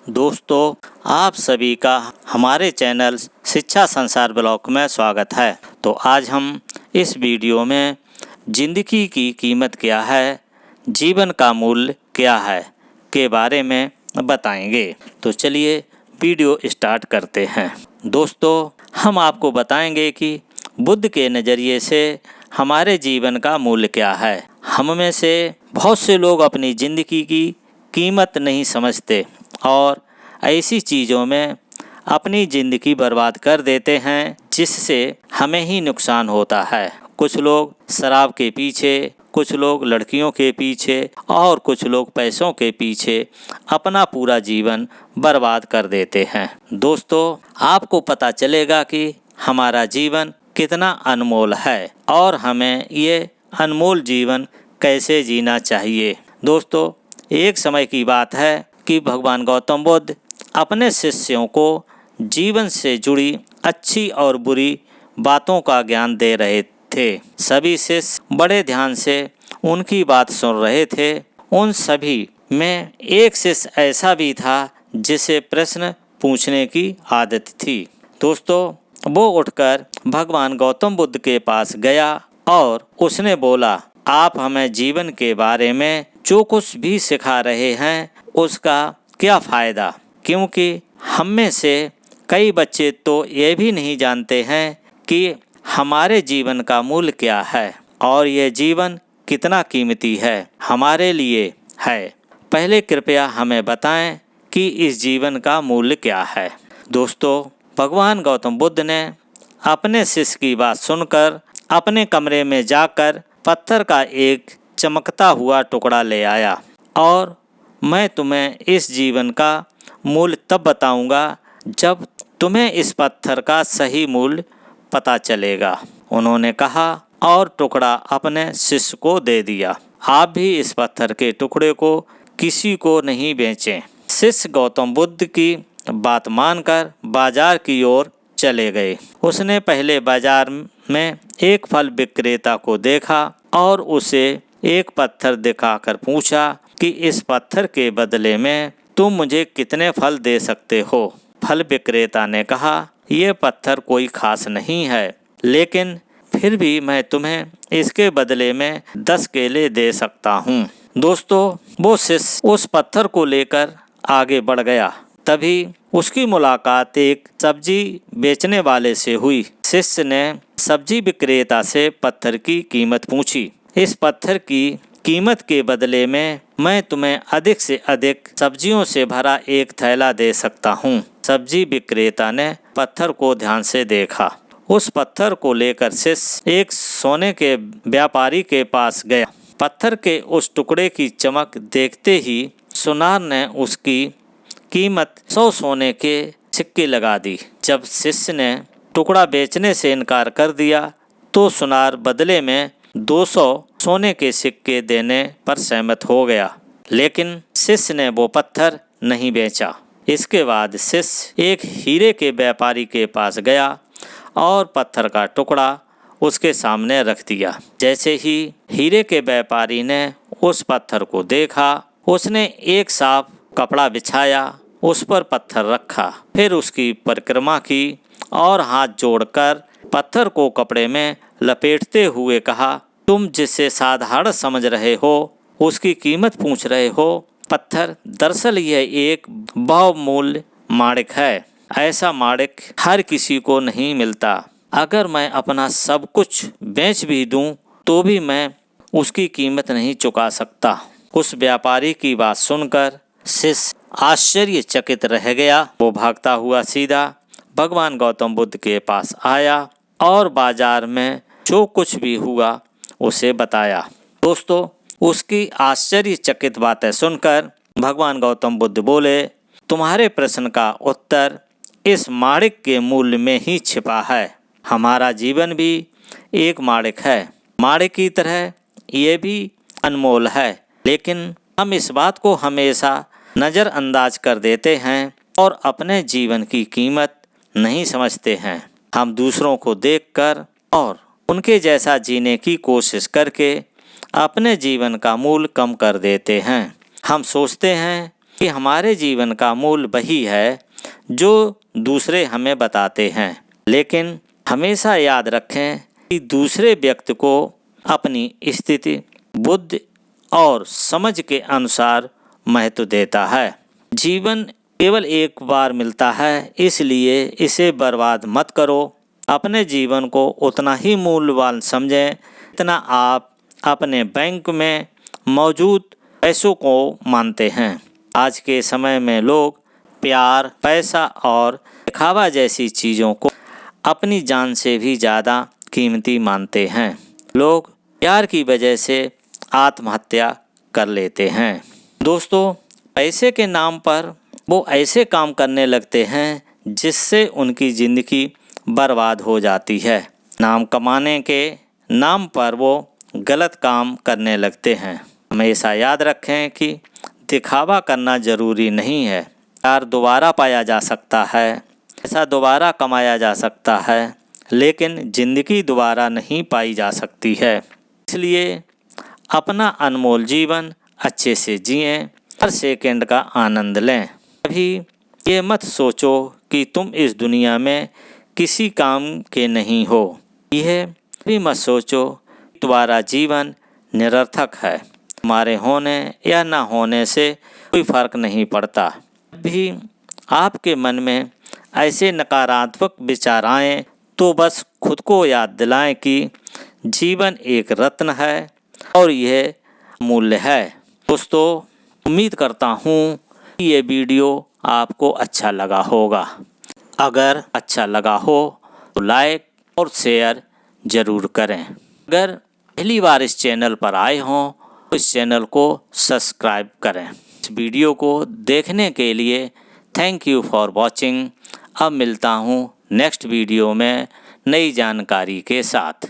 दोस्तों, आप सभी का हमारे चैनल शिक्षा संसार ब्लॉग में स्वागत है। तो आज हम इस वीडियो में ज़िंदगी की कीमत क्या है, जीवन का मूल्य क्या है के बारे में बताएंगे। तो चलिए वीडियो स्टार्ट करते हैं। दोस्तों, हम आपको बताएंगे कि बुद्ध के नज़रिए से हमारे जीवन का मूल्य क्या है। हम में से बहुत से लोग अपनी ज़िंदगी की कीमत नहीं समझते और ऐसी चीज़ों में अपनी ज़िंदगी बर्बाद कर देते हैं जिससे हमें ही नुकसान होता है। कुछ लोग शराब के पीछे, कुछ लोग लड़कियों के पीछे और कुछ लोग पैसों के पीछे अपना पूरा जीवन बर्बाद कर देते हैं। दोस्तों, आपको पता चलेगा कि हमारा जीवन कितना अनमोल है और हमें ये अनमोल जीवन कैसे जीना चाहिए। दोस्तों, एक समय की बात है कि भगवान गौतम बुद्ध अपने शिष्यों को जीवन से जुड़ी अच्छी और बुरी बातों का ज्ञान दे रहे थे। सभी शिष्य बड़े ध्यान से उनकी बात सुन रहे थे। उन सभी में एक शिष्य ऐसा भी था जिसे प्रश्न पूछने की आदत थी। दोस्तों, वो उठकर भगवान गौतम बुद्ध के पास गया और उसने बोला, आप हमें जीवन के बारे में जो कुछ भी सिखा रहे हैं उसका क्या फ़ायदा, क्योंकि हम में से कई बच्चे तो ये भी नहीं जानते हैं कि हमारे जीवन का मूल्य क्या है और ये जीवन कितना कीमती है हमारे लिए है। पहले कृपया हमें बताएं कि इस जीवन का मूल्य क्या है। दोस्तों, भगवान गौतम बुद्ध ने अपने शिष्य की बात सुनकर अपने कमरे में जाकर पत्थर का एक चमकता हुआ टुकड़ा ले आया और मैं तुम्हें इस जीवन का मूल्य तब बताऊंगा जब तुम्हें इस पत्थर का सही मूल्य पता चलेगा। उन्होंने कहा और टुकड़ा अपने शिष्य को दे दिया। आप भी इस पत्थर के टुकड़े को किसी को नहीं बेचें। शिष्य गौतम बुद्ध की बात मानकर बाजार की ओर चले गए। उसने पहले बाजार में एक फल विक्रेता को देखा और उसे एक पत्थर दिखाकर पूछा कि इस पत्थर के बदले में तुम मुझे कितने फल दे सकते हो। फल विक्रेता ने कहा, यह पत्थर कोई खास नहीं है, लेकिन फिर भी मैं तुम्हें इसके बदले में 10 केले दे सकता हूँ। दोस्तों, वो शिष्य उस पत्थर को लेकर आगे बढ़ गया। तभी उसकी मुलाकात एक सब्जी बेचने वाले से हुई। शिष्य ने सब्जी विक्रेता से पत्थर की कीमत पूछी। इस पत्थर की कीमत के बदले में मैं तुम्हें अधिक से अधिक सब्जियों से भरा एक थैला दे सकता हूँ। सब्जी विक्रेता ने पत्थर को ध्यान से देखा। उस पत्थर को लेकर शिष्य एक सोने के व्यापारी के पास गया। पत्थर के उस टुकड़े की चमक देखते ही सुनार ने उसकी कीमत 100 सोने के सिक्के लगा दी। जब शिष्य ने टुकड़ा बेचने से इनकार कर दिया तो सुनार बदले में 200 सोने के सिक्के देने पर सहमत हो गया, लेकिन शिष्य ने वो पत्थर नहीं बेचा। इसके बाद शिष्य एक हीरे के व्यापारी के पास गया और पत्थर का टुकड़ा उसके सामने रख दिया। जैसे ही हीरे के व्यापारी ने उस पत्थर को देखा, उसने एक साफ कपड़ा बिछाया, उस पर पत्थर रखा, फिर उसकी परिक्रमा की और हाथ जोड़कर पत्थर को कपड़े में लपेटते हुए कहा, तुम जिसे साधारण समझ रहे हो उसकी कीमत पूछ रहे हो। पत्थर दरअसल यह एक बहुमूल्य माणिक है। ऐसा माणिक हर किसी को नहीं मिलता। अगर मैं अपना सब कुछ बेच भी दूं तो भी मैं उसकी कीमत नहीं चुका सकता। उस व्यापारी की बात सुनकर शिष्य आश्चर्यचकित रह गया। वो भागता हुआ सीधा भगवान गौतम बुद्ध के पास आया और बाजार में जो कुछ भी हुआ उसे बताया। दोस्तों, उसकी आश्चर्यचकित बातें सुनकर भगवान गौतम बुद्ध बोले, तुम्हारे प्रश्न का उत्तर इस माणिक के मूल्य में ही छिपा है। हमारा जीवन भी एक माणिक है। माणिक की तरह ये भी अनमोल है, लेकिन हम इस बात को हमेशा नज़रअंदाज कर देते हैं और अपने जीवन की कीमत नहीं समझते हैं। हम दूसरों को देखकर और उनके जैसा जीने की कोशिश करके अपने जीवन का मूल्य कम कर देते हैं। हम सोचते हैं कि हमारे जीवन का मूल वही है जो दूसरे हमें बताते हैं, लेकिन हमेशा याद रखें कि दूसरे व्यक्ति को अपनी स्थिति, बुद्धि और समझ के अनुसार महत्व देता है। जीवन केवल एक बार मिलता है, इसलिए इसे बर्बाद मत करो। अपने जीवन को उतना ही मूल्यवान समझें जितना आप अपने बैंक में मौजूद पैसों को मानते हैं। आज के समय में लोग प्यार, पैसा और दिखावा जैसी चीज़ों को अपनी जान से भी ज़्यादा कीमती मानते हैं। लोग प्यार की वजह से आत्महत्या कर लेते हैं। दोस्तों, पैसे के नाम पर वो ऐसे काम करने लगते हैं जिससे उनकी ज़िंदगी बर्बाद हो जाती है। नाम कमाने के नाम पर वो गलत काम करने लगते हैं। हमेशा याद रखें कि दिखावा करना ज़रूरी नहीं है। प्यार दोबारा पाया जा सकता है, पैसा दोबारा कमाया जा सकता है, लेकिन ज़िंदगी दोबारा नहीं पाई जा सकती है। इसलिए अपना अनमोल जीवन अच्छे से जिएं, हर सेकंड का आनंद लें। कभी ये मत सोचो कि तुम इस दुनिया में किसी काम के नहीं हो। यह भी मत सोचो तुम्हारा जीवन निरर्थक है। तुम्हारे होने या ना होने से कोई फर्क नहीं पड़ता। भी आपके मन में ऐसे नकारात्मक विचार आएं तो बस खुद को याद दिलाएं कि जीवन एक रत्न है और यह मूल्य है। दोस्तों, उम्मीद करता हूँ कि ये वीडियो आपको अच्छा लगा होगा। अगर अच्छा लगा हो तो लाइक और शेयर ज़रूर करें। अगर पहली बार इस चैनल पर आए हों तो इस चैनल को सब्सक्राइब करें। इस वीडियो को देखने के लिए थैंक यू फॉर वॉचिंग। अब मिलता हूँ नेक्स्ट वीडियो में नई जानकारी के साथ।